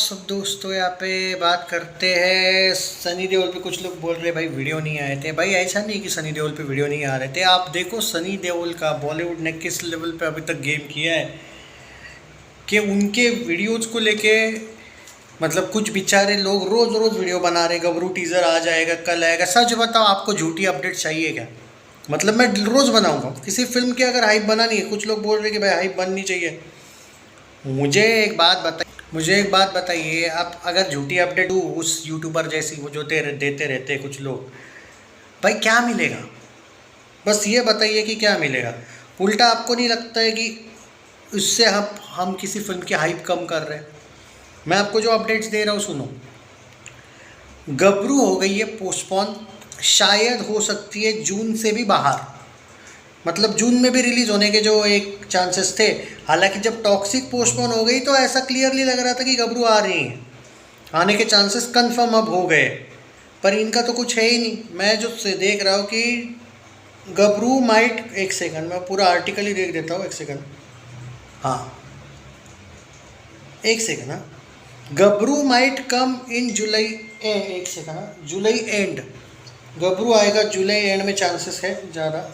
सब दोस्तों यहाँ पे बात करते हैं सनी देओल पे। कुछ लोग बोल रहे भाई वीडियो नहीं आए थे। भाई ऐसा नहीं कि सनी देओल पे वीडियो नहीं आ रहे थे। आप देखो सनी देओल का बॉलीवुड ने किस लेवल पे अभी तक गेम किया है कि उनके वीडियोज को लेके मतलब कुछ बेचारे लोग रोज़ रोज़ वीडियो बना रहे, गबरू टीज़र आ जाएगा, कल आएगा। सच बताओ, आपको झूठी अपडेट चाहिए क्या? मतलब मैं रोज़ बनाऊंगा किसी फिल्म की अगर हाइप बनानी है। कुछ लोग बोल रहे कि भाई हाइप बननी चाहिए। मुझे एक बात बताइए, आप अगर झूठी अपडेट दूँ उस यूट्यूबर जैसी वो जो देते रहते हैं कुछ लोग, भाई क्या मिलेगा? बस ये बताइए कि क्या मिलेगा। उल्टा आपको नहीं लगता है कि उससे हम किसी फिल्म की हाइप कम कर रहे हैं? मैं आपको जो अपडेट्स दे रहा हूँ सुनो। गबरू हो गई है पोस्टपोन, शायद हो सकती है जून से भी बाहर, मतलब जून में भी रिलीज़ होने के जो एक चांसेस थे। हालांकि जब टॉक्सिक पोस्टपोन हो गई तो ऐसा क्लियरली लग रहा था कि गबरू आ रही हैं, आने के चांसेस कंफर्म अब हो गए, पर इनका तो कुछ है ही नहीं। मैं जो से देख रहा हूँ कि गबरू माइट, एक सेकंड मैं पूरा आर्टिकल ही देख देता हूँ, एक सेकंड। हाँ एक सेकंड। हाँ, गबरू माइट कम इन जुलाई, एक सेकंड। हाँ, जुलाई एंड, गबरू आएगा जुलाई एंड में चांसेस है ज़्यादा।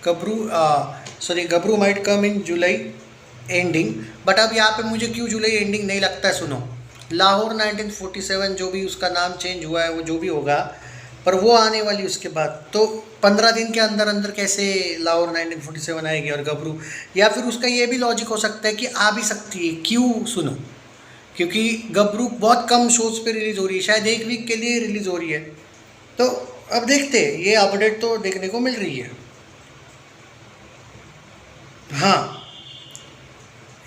Gabru might come in July ending. But अब यहाँ पे मुझे क्यों जुलाई एंडिंग नहीं लगता है, सुनो। लाहौर 1947 जो भी उसका नाम चेंज हुआ है वो जो भी होगा, पर वो आने वाली उसके बाद, तो 15 दिन के अंदर अंदर कैसे लाहौर 1947 आएगी और गबरू? या फिर उसका ये भी लॉजिक हो सकता है कि आ भी सकती है। क्यों? सुनो, क्योंकि गबरू बहुत कम शोज़ पे रिलीज़ हो रही है, शायद एक वीक के लिए रिलीज़ हो रही है। तो अब देखते हैं, ये अपडेट तो देखने को मिल रही है। हाँ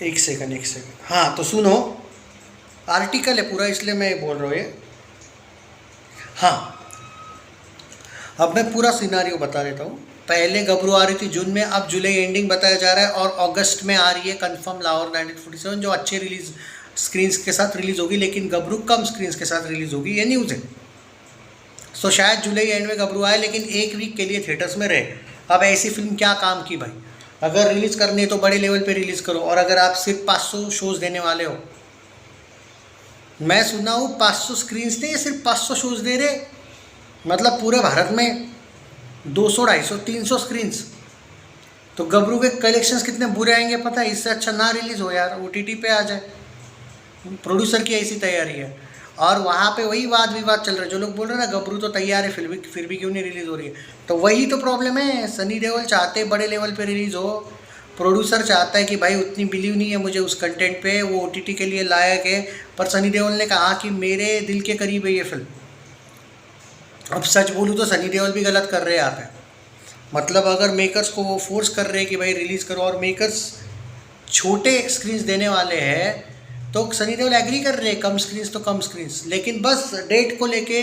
एक सेकंड। हाँ तो सुनो, आर्टिकल है पूरा इसलिए मैं बोल रहा हूँ ये। हाँ अब मैं पूरा सिनारियो बता देता हूँ। पहले गबरू आ रही थी जून में, अब जुलाई एंडिंग बताया जा रहा है और अगस्त में आ रही है कंफर्म लाहौर 1947, जो अच्छे रिलीज स्क्रीन्स के साथ रिलीज़ होगी, लेकिन गबरू कम स्क्रीन्स के साथ रिलीज़ होगी, ये न्यूज़ है। सो शायद जुलाई एंड में गबरू आए, लेकिन एक वीक के लिए थिएटर्स में रहे। अब ऐसी फिल्म क्या काम की भाई? अगर रिलीज़ करनी है तो बड़े लेवल पे रिलीज़ करो। और अगर आप सिर्फ 500 शोज़ देने वाले हो, मैं सुना हूँ 500 स्क्रीन्स नहीं, सिर्फ 500 शोज़ दे रहे, मतलब पूरे भारत में 200, 250, 300 स्क्रीन्स। तो गबरू के कलेक्शंस कितने बुरे आएंगे पता है? इससे अच्छा ना रिलीज़ हो यार, OTT पे आ जाए। प्रोड्यूसर की ऐसी तैयारी है। और वहाँ पे वही वाद विवाद चल रहा है, जो लोग बोल रहे हैं ना गबरू तो तैयार है फिर भी क्यों नहीं रिलीज़ हो रही है, तो वही तो प्रॉब्लम है। सनी देओल चाहते बड़े लेवल पे रिलीज़ हो, प्रोड्यूसर चाहता है कि भाई उतनी बिलीव नहीं है मुझे उस कंटेंट पे, वो OTT के लिए लायक है। पर सनी देओल ने कहा कि मेरे दिल के करीब है ये फिल्म। अब सच बोलूँ तो सनी देओल भी गलत कर रहे हैं यहाँ पे। मतलब अगर मेकर्स को वो फोर्स कर रहे हैं कि भाई रिलीज़ करो, और मेकर्स छोटे स्क्रीन्स देने वाले हैं, तो सनी देओल एग्री कर रहे हैं कम स्क्रीन्स तो कम स्क्रीन्स, लेकिन बस डेट को लेके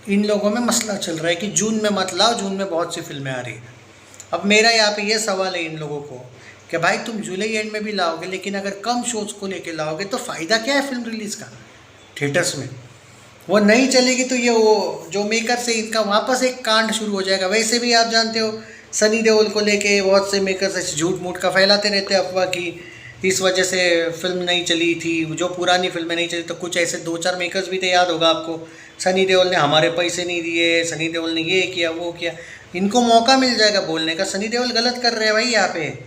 इन लोगों में मसला चल रहा है कि जून में मत लाओ, जून में बहुत सी फिल्में आ रही हैं। अब मेरा यहाँ पे ये सवाल है इन लोगों को कि भाई तुम जुलाई एंड में भी लाओगे, लेकिन अगर कम शोज़ को लेके लाओगे तो फ़ायदा क्या है फिल्म रिलीज़ का? थिएटर्स में वो नहीं चलेगी तो ये वो जो मेकर से इनका वापस एक कांड शुरू हो जाएगा। वैसे भी आप जानते हो सनी देओल को लेके बहुत से मेकर्स ऐसे झूठ मूठ का फैलाते रहते हैं अफवाह की इस वजह से फिल्म नहीं चली थी, जो पुरानी फिल्में नहीं चली। तो कुछ ऐसे 2-4 मेकर्स भी थे, याद होगा आपको, सनी देओल ने हमारे पैसे नहीं दिए, सनी देओल ने ये किया वो किया। इनको मौका मिल जाएगा बोलने का। सनी देओल गलत कर रहे हैं भाई, यहाँ पे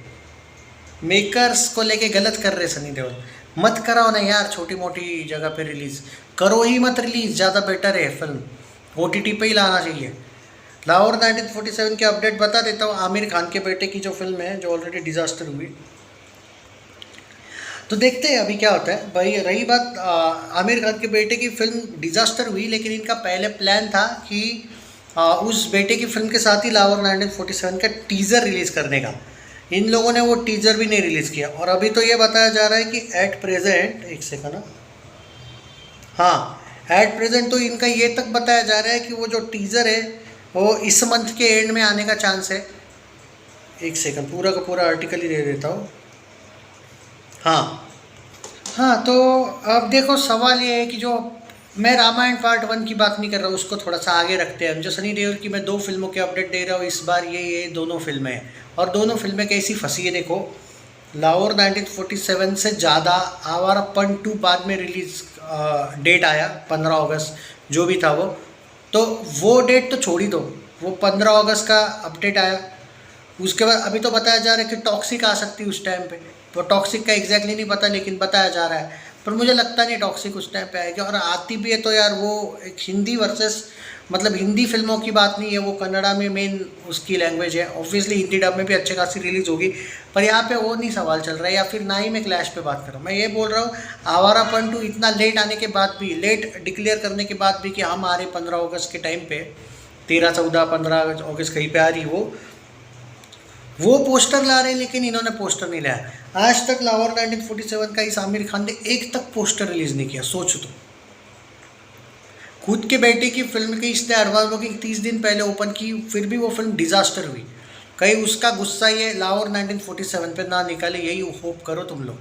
मेकर्स को लेके गलत कर रहे हैं सनी देओल। मत कराओ ना यार, छोटी मोटी जगह पे रिलीज़ करो ही मत रिलीज़, ज़्यादा बेटर है फिल्म OTT पे ही लाना चाहिए। लाहौर 1947 की अपडेट बता देता हूँ। आमिर खान के बेटे की जो फिल्म है, जो ऑलरेडी डिज़ास्टर हुई, तो देखते हैं अभी क्या होता है। भाई रही बात आमिर खान के बेटे की फिल्म डिज़ास्टर हुई, लेकिन इनका पहले प्लान था कि उस बेटे की फिल्म के साथ ही लाहौर 1947 का टीज़र रिलीज़ करने का। इन लोगों ने वो टीज़र भी नहीं रिलीज़ किया, और अभी तो ये बताया जा रहा है कि एट प्रेजेंट, एक सेकंड, हाँ एट प्रेजेंट तो इनका ये तक बताया जा रहा है कि वो जो टीज़र है वो इस मंथ के एंड में आने का चांस है। एक सेकंड, पूरा का पूरा आर्टिकल ही दे देता हूँ। हाँ तो अब देखो, सवाल ये है कि जो मैं रामायण पार्ट 1 की बात नहीं कर रहा हूँ, उसको थोड़ा सा आगे रखते हैं। जो सनी देओल की मैं 2 फिल्मों के अपडेट दे रहा हूँ इस बार, ये दोनों फिल्में हैं, और दोनों फिल्में कैसी फंसी है देखो। लाहौर 1947 से ज़्यादा आवारापन 2 बाद में रिलीज़ डेट आया 15 अगस्त जो भी था तो वो डेट तो छोड़ ही दो, वो 15 अगस्त का अपडेट आया। उसके बाद अभी तो बताया जा रहा है कि टॉक्सिक आ सकती है उस टाइम पे, वो टॉक्सिक का एग्जैक्टली नहीं पता लेकिन बताया जा रहा है, पर मुझे लगता नहीं टॉक्सिक उस टाइम पे आएगी। और आती भी है तो यार वो एक हिंदी वर्सेस मतलब हिंदी फिल्मों की बात नहीं है, वो कन्नड़ा में मेन उसकी लैंग्वेज है, ऑब्वियसली हिंदी डब में भी अच्छे खासी रिलीज़ होगी, पर यहाँ पे वो नहीं सवाल चल रहा है। या फिर ना ही मैं क्लैश पे बात कर रहा हूँ, मैं ये बोल रहा हूँ आवारापन 2 इतना लेट आने के बाद भी, लेट डिक्लेयर करने के बाद भी कि हम आ रहे 15 अगस्त के टाइम पे, 13, 14, 15 अगस्त कहीं पे आ रही वो पोस्टर ला रहे हैं, लेकिन इन्होंने पोस्टर नहीं लाया आज तक। लाहौर 1947 का इस आमिर खान ने एक तक पोस्टर रिलीज़ नहीं किया, सोच तो। खुद के बेटे की फिल्म की इसने एडवांस बुकिंग 30 दिन पहले ओपन की, फिर भी वो फिल्म डिज़ास्टर हुई। कहीं उसका गुस्सा ये लाहौर 1947 पे ना निकाले, यही होप करो तुम लोग,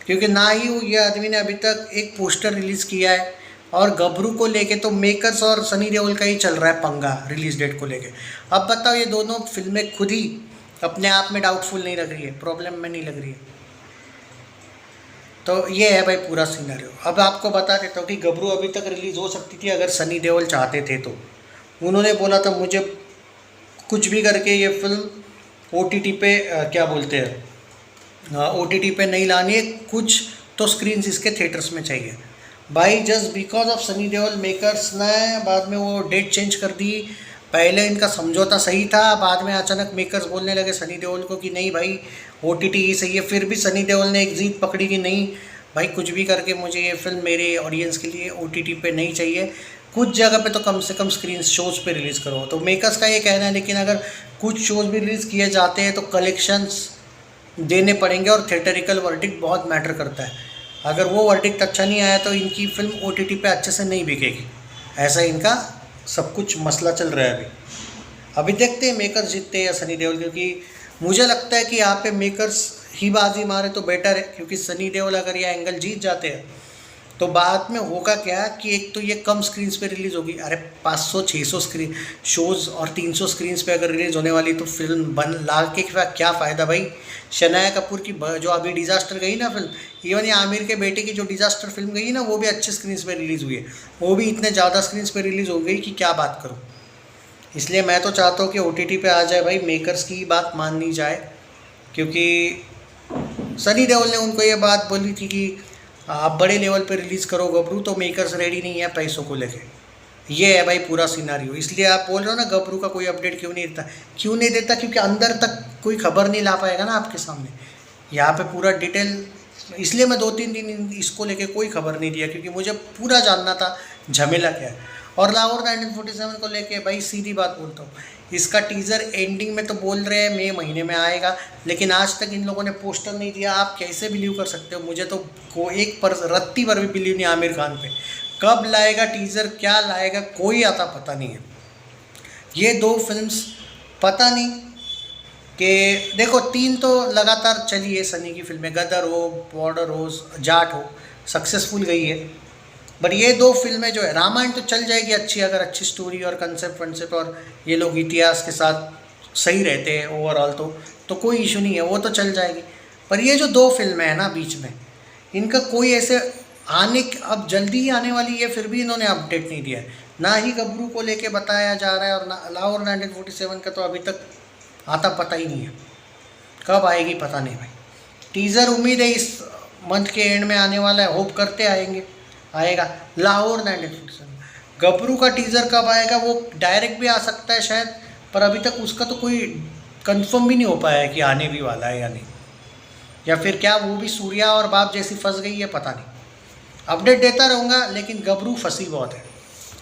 क्योंकि ना ही ये आदमी ने अभी तक एक पोस्टर रिलीज़ किया है। और गबरू को लेके तो मेकर्स और सनी देओल का ही चल रहा है पंगा रिलीज़ डेट को लेके। अब बताओ ये दोनों फिल्में खुद ही अपने आप में डाउटफुल नहीं लग रही है, प्रॉब्लम में नहीं लग रही है। तो ये है भाई पूरा सिनेरियो। अब आपको बता देता हूँ कि गबरू अभी तक रिलीज़ हो सकती थी अगर सनी देओल चाहते थे तो। उन्होंने बोला था मुझे कुछ भी करके ये फिल्म OTT पे क्या बोलते हैं OTT पे नहीं लानी है, कुछ तो स्क्रीन्स इसके थिएटर्स में चाहिए भाई। Just because of Sunny Deol makers ने बाद में वो डेट चेंज कर दी। पहले इनका समझौता सही था, बाद में अचानक मेकर्स बोलने लगे सनी देओल को कि नहीं भाई OTT ही सही है। फिर भी सनी देओल ने एक जीत पकड़ी कि नहीं भाई कुछ भी करके मुझे ये फिल्म मेरे ऑडियंस के लिए OTT पे नहीं चाहिए, कुछ जगह पे तो कम से कम स्क्रीन शोज़ पे रिलीज़ करो। तो मेकर्स का ये कहना है, लेकिन अगर कुछ शोज़ भी रिलीज़ किए जाते हैं तो कलेक्शंस देने पड़ेंगे और थिएटरिकल वर्डिक्ट बहुत मैटर करता है। अगर वो वर्डिक्ट अच्छा नहीं आया तो इनकी फिल्म OTT पे अच्छे से नहीं बिकेगी, ऐसा इनका सब कुछ मसला चल रहा है अभी देखते हैं मेकर्स जीतते हैं या सनी देओल, क्योंकि मुझे लगता है कि यहाँ पे मेकर्स ही बाजी मारे तो बेटर है, क्योंकि सनी देओल अगर ये एंगल जीत जाते हैं तो बाद में होगा क्या कि एक तो ये कम स्क्रीन्स पे रिलीज़ होगी। अरे 500-600 स्क्रीन शोज़ और 300 स्क्रीन्स पे अगर रिलीज़ होने वाली तो फिल्म बन ला के क्या फ़ायदा भाई। शनाया कपूर की जो अभी डिज़ास्टर गई ना फिल्म, इवन ये आमिर के बेटे की जो डिज़ास्टर फिल्म गई ना, वो भी अच्छे स्क्रीन्स पे रिलीज़ हुई है, वो भी इतने ज़्यादा स्क्रीन्स पे रिलीज़ हो गई कि क्या बात करूँ। इसलिए मैं तो चाहता हूँ कि OTT पे आ जाए भाई, मेकर्स की बात माननी जाए, क्योंकि सनी देओल ने उनको ये बात बोली थी कि आप बड़े लेवल पे रिलीज़ करो गबरू, तो मेकर्स रेडी नहीं है पैसों को लेके। ये है भाई पूरा सिनारियो। इसलिए आप बोल रहे हो ना गबरू का कोई अपडेट क्यों नहीं देता, क्योंकि अंदर तक कोई खबर नहीं ला पाएगा ना आपके सामने। यहाँ पे पूरा डिटेल, इसलिए मैं 2-3 दिन इसको लेके कोई खबर नहीं दिया, क्योंकि मुझे पूरा जानना था झमेला क्या है। और लाहौर 1947 को लेके भाई सीधी बात बोलता हूँ, इसका टीज़र एंडिंग में तो बोल रहे हैं मई महीने में आएगा, लेकिन आज तक इन लोगों ने पोस्टर नहीं दिया। आप कैसे बिलीव कर सकते हो? मुझे तो एक पर रत्ती पर भी बिलीव नहीं आमिर खान पे। कब लाएगा टीज़र, क्या लाएगा, कोई आता पता नहीं है। ये 2 फिल्म्स पता नहीं कि देखो 3 तो लगातार चली है सनी की फिल्में, गदर हो, बॉर्डर हो, जाट हो, सक्सेसफुल गई है। बट ये 2 फिल्में जो है, रामायण तो चल जाएगी अच्छी, अगर अच्छी स्टोरी और कंसेप्ट और ये लोग इतिहास के साथ सही रहते हैं ओवरऑल तो कोई इशू नहीं है, वो तो चल जाएगी। पर ये जो 2 फिल्में हैं ना बीच में, इनका कोई ऐसे अब जल्दी ही आने वाली है, फिर भी इन्होंने अपडेट नहीं दिया है। ना ही गबरू को लेके बताया जा रहा है, और ना लाहौर 1947 का तो अभी तक आता पता ही नहीं है, कब आएगी पता नहीं भाई। टीज़र उम्मीद है इस मंथ के एंड में आने वाला है, होप करते आएगा लाहौर 1947। गबरू का टीज़र कब आएगा, वो डायरेक्ट भी आ सकता है शायद, पर अभी तक उसका तो कोई कंफर्म भी नहीं हो पाया है कि आने भी वाला है या नहीं, या फिर क्या वो भी सूर्या और बाप जैसी फंस गई है, पता नहीं। अपडेट देता रहूँगा, लेकिन गबरू फंसी बहुत है।